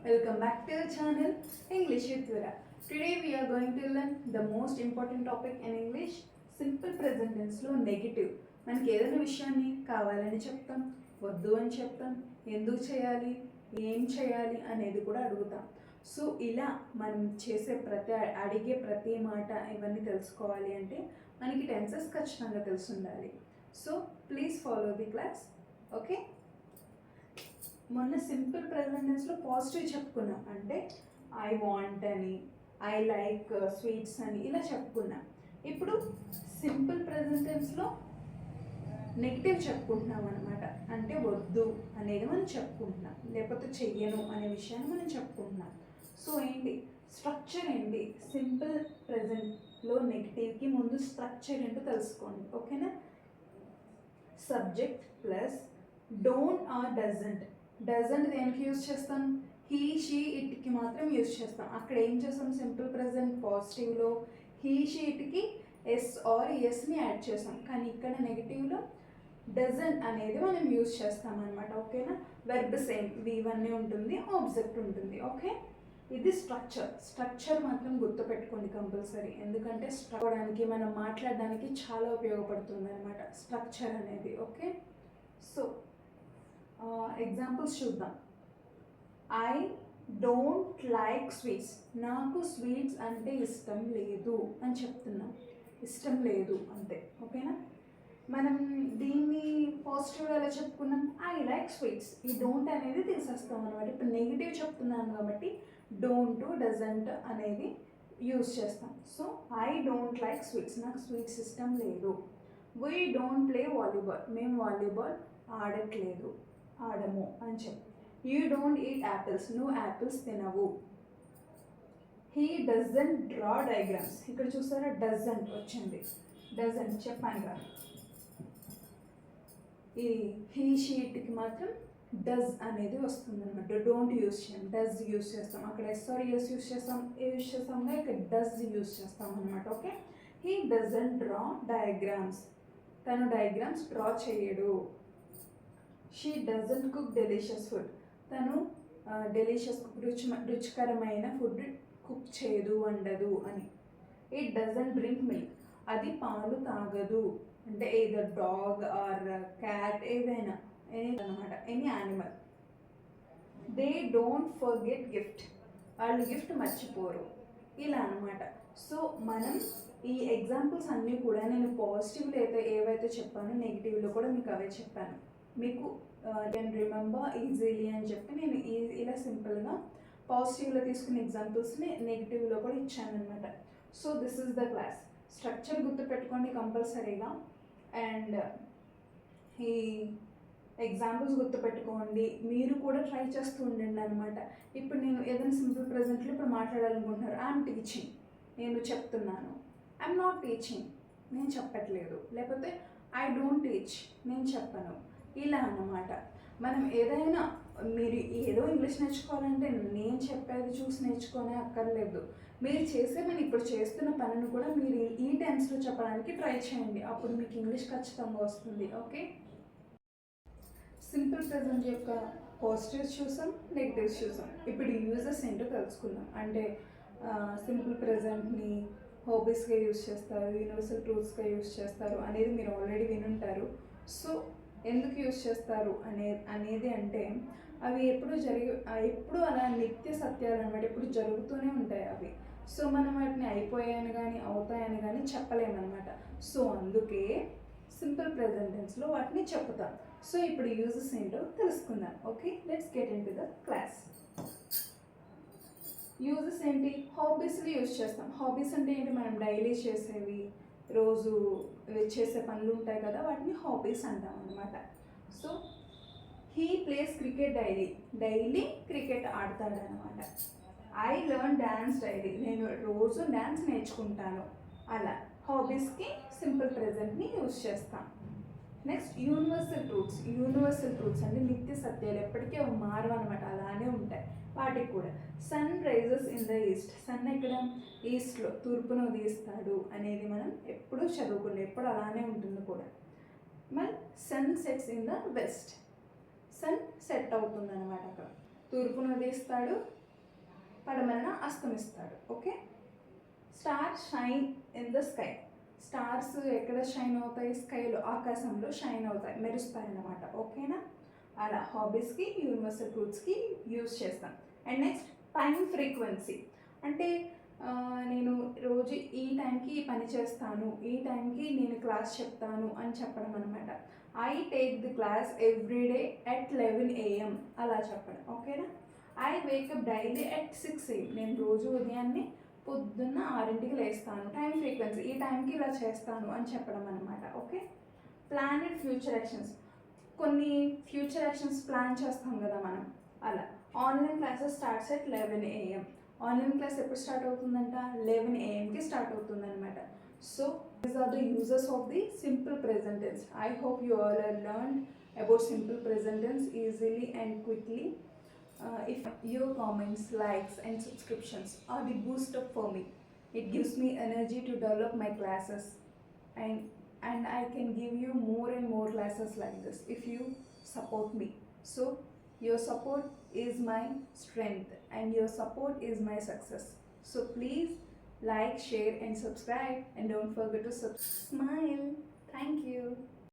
Welcome back to the channel English with Vera. Today we are going to learn the most important topic in English, simple present tense లో negative. మనకి ఏదైనా విషయాన్ని కావాలని చెప్తాం, వద్దు అని చెప్తాం, ఎందుకు చేయాలి, ఏం చేయాలి అనేది కూడా అడుగుతాం. సో ఇలా మనం అడిగే ప్రతి మాట ఇవన్నీ తెలుసుకోవాలి అంటే మనకి టెన్సెస్ ఖచ్చితంగా తెలిసి ఉండాలి. So please follow the class. Okay, మొన్న సింపుల్ ప్రెజెంట్ టెన్స్లో పాజిటివ్ చెప్పుకున్నాం, అంటే ఐ వాంట్ అని, ఐ లైక్ స్వీట్స్ అని ఇలా చెప్పుకున్నాం. ఇప్పుడు సింపుల్ ప్రెజెంట్ టెన్స్లో నెగిటివ్ చెప్పుకుంటున్నాం అనమాట, అంటే వద్దు అనేది మనం చెప్పుకుంటున్నాం, లేకపోతే చెయ్యను అనే విషయాన్ని మనం చెప్పుకుంటున్నాం. సో ఏంటి స్ట్రక్చర్ ఏంటి, సింపుల్ ప్రెజెంట్లో నెగిటివ్కి ముందు స్ట్రక్చర్ ఏంటో తెలుసుకోండి. ఓకేనా, subject plus don't or doesn't. Doesn't దేనికి యూజ్ చేస్తాం, హీ షీ ఇట్కి మాత్రం యూజ్ చేస్తాం. అక్కడ ఏం చేస్తాం, సింపుల్ ప్రెజెంట్ పాజిటివ్లో హీ షీ ఇట్కి ఎస్ ఆర్ ఎస్ని యాడ్ చేస్తాం, కానీ ఇక్కడ నెగిటివ్లో డజంట్ అనేది మనం యూజ్ చేస్తాం అనమాట. ఓకేనా, వెర్బ్ సేమ్ V1 ఉంటుంది, ఆబ్జెక్ట్ ఉంటుంది. ఓకే, ఇది స్ట్రక్చర్ మాత్రం గుర్తుపెట్టుకోండి కంపల్సరీ, ఎందుకంటే స్ట్రక్చర్డానికి మనం మాట్లాడడానికి చాలా ఉపయోగపడుతుంది అనమాట స్ట్రక్చర్ అనేది. ఓకే, సో ఎగ్జాంపుల్స్ చూద్దాం. ఐ డోంట్ లైక్ స్వీట్స్, నాకు స్వీట్స్ అంటే ఇష్టం లేదు అని చెప్తున్నాం, ఇష్టం లేదు అంతే. ఓకేనా, మనం దీన్ని పాజిటివ్గా ఎలా చెప్పుకున్నాం, ఐ లైక్ స్వీట్స్, ఈ డోంట్ అనేది తీసేస్తాం అనమాట. ఇప్పుడు నెగిటివ్ చెప్తున్నాం కాబట్టి డోంట్ డజంట్ అనేది యూజ్ చేస్తాం. So I don't like sweets, నాకు స్వీట్స్ ఇష్టం లేదు. వీ డోంట్ ప్లే వాలీబాల్, మేము వాలీబాల్ ఆడము అని చెప్పి. యూ డోంట్ ఈట్ యాపిల్స్, నువ్వు యాపిల్స్ తినవు. హీ డజంట్ డ్రా డయాగ్రామ్స్, ఇక్కడ చూసారా డజంట్ వచ్చింది, డజంట్ చెప్పాను కదా. ఈ హీ షీట్కి మాత్రం డజ్ అనేది వస్తుంది అనమాట, డోంట్ యూజ్ చేయం, డజ్ యూజ్ చేస్తాం. అక్కడ ఎస్ఆర్ యూజ్ చేస్తాంగా, ఇక్కడ డజ్ యూజ్ చేస్తాం అనమాట. Okay, he doesn't draw diagrams, తను డయాగ్రామ్స్ డ్రా చేయడు. She doesn't cook delicious food, తను రుచికరమైన ఫుడ్ కుక్ చేయదు, వండదు అని. ఇట్ డజంట్ డ్రింక్ మిల్క్, అది పాలు తాగదు, అంటే ఏదో డాగ్ ఆర్ క్యాట్ ఏదైనా అనమాట, any animal. They don't forget gift, వాళ్ళు గిఫ్ట్ మర్చిపోరు, ఇలా అనమాట. సో మనం ఈ ఎగ్జాంపుల్స్ అన్నీ కూడా నేను పాజిటివ్లో ఏవైతే చెప్పానో నెగిటివ్లో కూడా మీకు అవే చెప్పాను. మీకు కెన్ రిమెంబర్ ఈజీలీ అని చెప్పి నేను ఇలా సింపుల్గా పాజిటివ్లో తీసుకున్న ఎగ్జాంపుల్స్ని నెగిటివ్లో కూడా ఇచ్చాను అనమాట. So this is the class. Structure గుర్తుపెట్టుకోండి కంపల్సరీగా, అండ్ ఈ ఎగ్జాంపుల్స్ గుర్తుపెట్టుకోండి. మీరు కూడా ట్రై చేస్తూ ఉండండి అనమాట. ఇప్పుడు నేను ఏదైనా సింపుల్ ప్రెజెంట్లో ఇప్పుడు మాట్లాడాలనుకుంటున్నారు, ఐఎమ్ టీచింగ్, నేను చెప్తున్నాను. ఐఎమ్ నాట్ టీచింగ్, నేను చెప్పట్లేదు. లేకపోతే ఐ డోంట్ టీచ్, నేను చెప్పను, ఇలా అన్నమాట. మనం ఏదైనా మీరు ఏదో ఇంగ్లీష్ నేర్చుకోవాలంటే నేను చెప్పేది చూసి నేర్చుకోనే అక్కర్లేదు. మీరు మనం ఇప్పుడు చేస్తున్న పనిని కూడా మీరు ఈ టెన్స్లో చెప్పడానికి ట్రై చేయండి, అప్పుడు మీకు ఇంగ్లీష్ ఖచ్చితంగా వస్తుంది. ఓకే, సింపుల్ ప్రెజెంట్ యొక్క పాజిటివ్స్ చూసాం, నెగిటివ్స్ చూసాం. ఇప్పుడు యూజెస్ ఏంటో తెలుసుకుందాం. అంటే సింపుల్ ప్రెజెంట్ని హాబీస్గా యూజ్ చేస్తారు, యూనివర్సల్ ట్రూత్స్గా యూజ్ చేస్తారు అనేది మీరు ఆల్రెడీ వినుంటారు. సో ఎందుకు యూజ్ చేస్తారు అనేది అంటే అవి ఎప్పుడు అలా నిత్య సత్యాలు అనమాట, ఎప్పుడు జరుగుతూనే ఉంటాయి అవి. సో మనం వాటిని అయిపోయాయని కానీ అవుతాయని కానీ చెప్పలేమన్నమాట. సో అందుకే సింపుల్ ప్రెజెంట్ టెన్స్లో వాటిని చెప్తాం. సో ఇప్పుడు యూజెస్ ఏంటో తెలుసుకుందాం. Okay, let's get in to the class. Uses ఏంటి, హాబీస్ని యూజ్ చేస్తాం. హాబీస్ అంటే ఏంటి, మనం డైలీ చేసేవి, రోజు చేసే పనులు ఉంటాయి కదా, వాటిని హాబీస్ అంటాం అనమాట. So he plays cricket daily cricket ఆడతాడు అనమాట. ఐ లెర్న్ డ్యాన్స్ డైలీ, నేను రోజు డ్యాన్స్ నేర్చుకుంటాను. అలా హాబీస్కి సింపుల్ ప్రెజెంట్ని యూజ్ చేస్తాం. నెక్స్ట్ యూనివర్సల్ ట్రూత్స్ అంటే నిత్య సత్యాలు, ఎప్పటికీ అవి మారవు అనమాట, అలానే ఉంటాయి. వాటికి కూడా sun rises in the east, sun ఎక్కడ ఈస్ట్లో తూర్పున ఉదయిస్తాడు అనేది మనం ఎప్పుడూ చదువుకుంటాం, ఎప్పుడు అలానే ఉంటుంది కూడా. మరి sun sets in the west, sun set అవుతుంది అనమాట అక్కడ, తూర్పున ఉదయిస్తాడు, పడమరన అస్తమిస్తాడు. Okay, star shine in the sky. Stars ఎక్కడ షైన్ అవుతాయి? స్కైలో, ఆకాశంలో షైన్ అవుతాయి, మెరుస్తాయి అన్నమాట. ఓకేనా? అలా హాబీస్కి, యూనివర్సల్ ట్రూత్స్కి యూజ్ చేస్తాం. అండ్ నెక్స్ట్ టైం ఫ్రీక్వెన్సీ అంటే నేను రోజు ఈ టైంకి ఈ పని చేస్తాను, ఈ టైంకి నేను క్లాస్ చెప్తాను అని చెప్పడం అనమాట. I take the class everyday at 11 AM అలా చెప్పడం. ఓకేనా? I wake up daily at 6 AM. నేను రోజు ఉదయాన్నే పొద్దున్న 6ంటికి లేస్తాను. టైం ఫ్రీక్వెన్సీ, ఈ టైంకి ఇలా చేస్తాను అని చెప్పడం అనమాట. Okay, planned future actions. కొన్ని ఫ్యూచర్ యాక్షన్స్ ప్లాన్ చేస్తాం కదా మనం, అలా. Online classes starts at 11 AM. Online class ఎప్పుడు స్టార్ట్ అవుతుందంట? 11 AMకి స్టార్ట్ అవుతుంది అనమాట. So these are the uses of the simple present tense. I hope you all are learned about simple present tense easily and quickly. If your comments, likes and subscriptions are the boost up for me. It gives me energy to develop my classes, and I can give you more and more classes like this if you support me. So your support is my strength and your support is my success. So please like, share and subscribe, and don't forget to smile. Thank you.